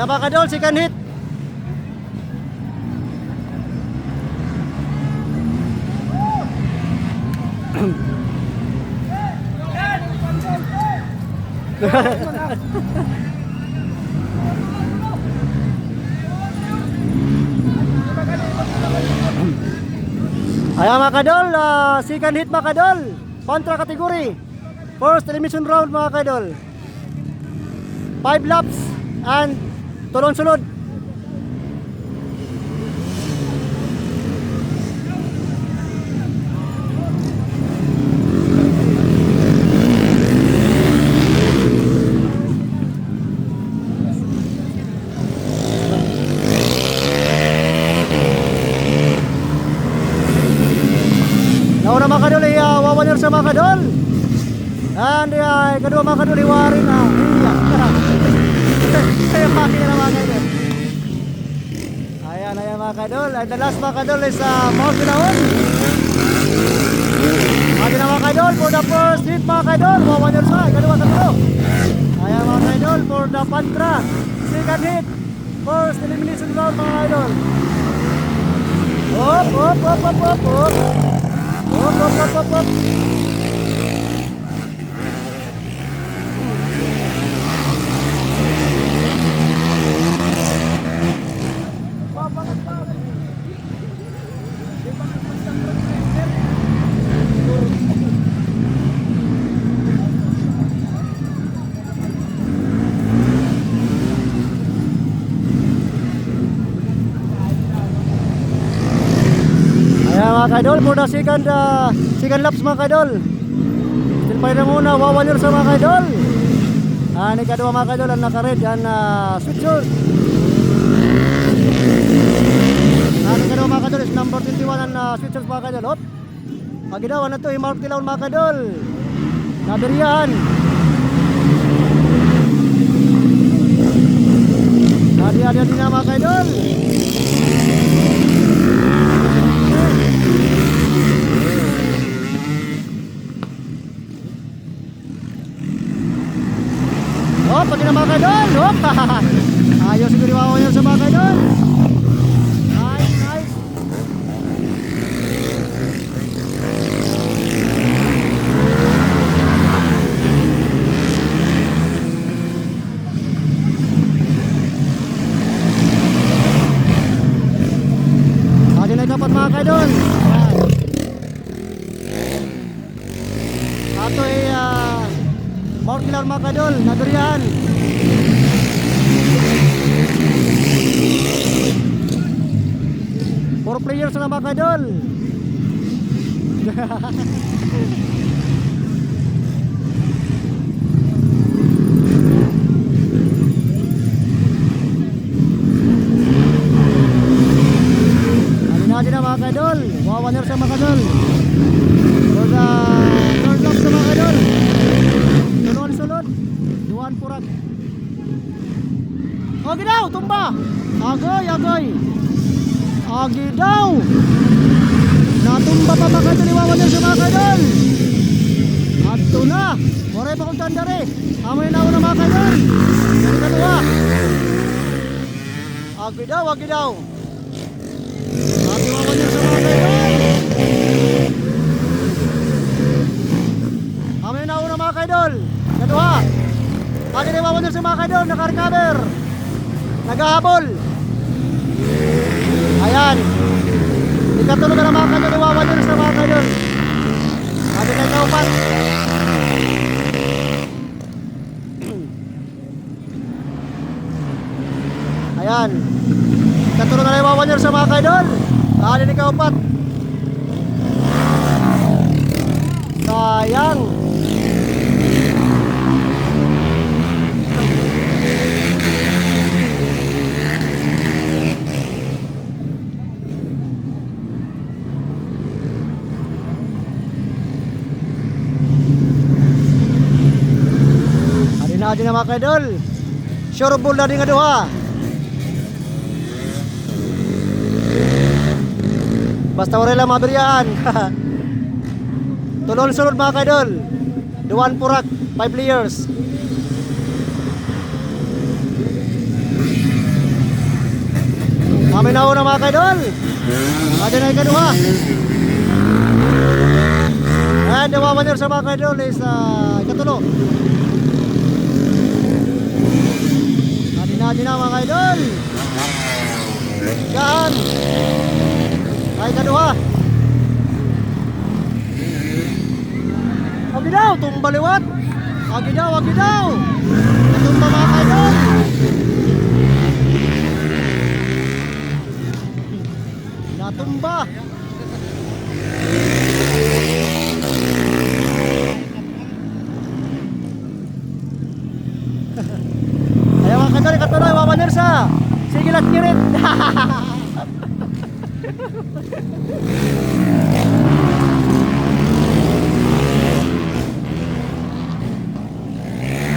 Ayan mga kadol, second hit. Ayan mga kadol, second hit mga kadol. Contra category. First elimination round mga kadol. 5 laps and tulon-sulod. Nauna mga kadol ay wawanir sa mga kadol. And kadua mga kadol iwarin na. Kaya makina na mga kadol. Ayan mga kadol. And the last mga kadol is Mount Binaon. Ayan na mga kadol for the first hit mga kadol. Wawanir sa kadua kadol. Ayan mga kadol for the Pantra. Second hit. First elimination round mga kadol. Hop. Hop. Mga kaidol, for the second laps mga kaidol. Still pa rin muna, wawanir sa mga kaidol. Ni kadua mga kaidol, ang naka-red, ang sweet shirt. Ni kadua mga kaidol is number 21 ang sweet shirt mga kaidol. Hop! Pagidaw, ano to, i-mark tilaw mga kaidol. Nabiriyahan. Nadi-adi na mga kaidol. Hop, pati na mga kaidol. Hop. Ayaw siguro iwawan yun sa mga kaidol. Nice. Pati na dapat mga kaidol. Ato ay Mount Kilar mga kadol, nadurian. Four players na mga kadol. Alin na mga kadol, wawanir sa mga kadol. For the third lap sa mga kadol. Sulod, duwan purak. Agi daw, tumba. Agoy. Agi daw. Natumba pa mga kadol, iwawan niya sa mga kadol. Ato na. Waray pa kong tandari. Amoy na una mga kadol. Dari kadua. Agi daw. Agi iwawan niya sa mga kadol. Amoy na una mga kadol. Kadua. Pag iniwawan sa mga kaidol, naka-recover. Naghahabol. Ayan. Ikatulog na mga kaidol, iwawan sa mga kaidol. Pag inagaupan. Ayan. Ikatulog na iwawan sa mga kaidol. Pag inagaupan. Sayang. Adi na mga kaidol. Sure bull na din nga duha. Basta wala lang mabiriyaan. Tulol-sulod mga kaidol. Duwan purak, 5 players. nauna mga kaidol. Ada na ikaduha. And the wawaner sa mga kaidol is ikatulo. Adi na mga kaidol. Yan. Ay ikaduha. Agi daw, tumbaliwat. Agi daw. Natumba mga kaidol. Natumba. Ayaw mga kaidol, ikatuloy, wawaner sa. Sige lang kirit.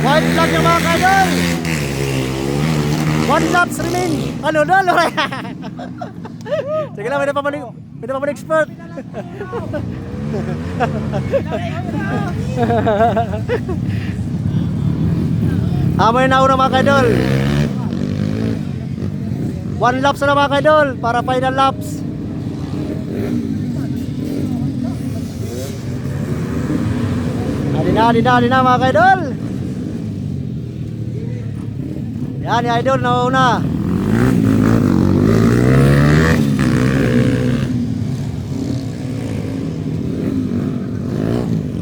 White flag yung mga kaidol. One laps remain. Ano na, Lore? Sige lang, pwede pa man expert. Amoy na una mga kaidol. One laps na mga kaidol para final laps. Adi na mga kaidol. Yan, ni idol na una.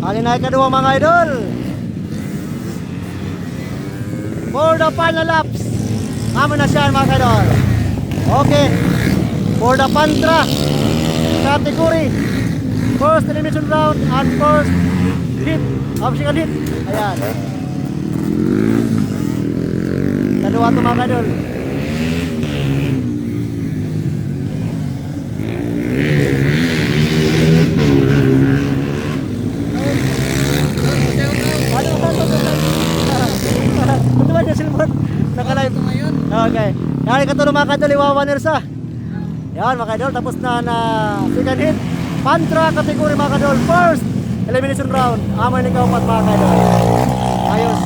Adi na ikadua mga idol. For the final laps. Amin na siya mga kaidol. Okay. For the Pantra category, first elimination round and first hit, obstacle hit. Ayan. Kadua ito mga kaidol. Ito ba niya silmon? Naka-live ngayon. Okay. Yan, ikatulo mga kaidol, iwawaner sa. Yan mga kaidol, tapos na second hit. Pantra category mga kaidol, first elimination round. Amay ni kaupat mga kaidol. Ayos.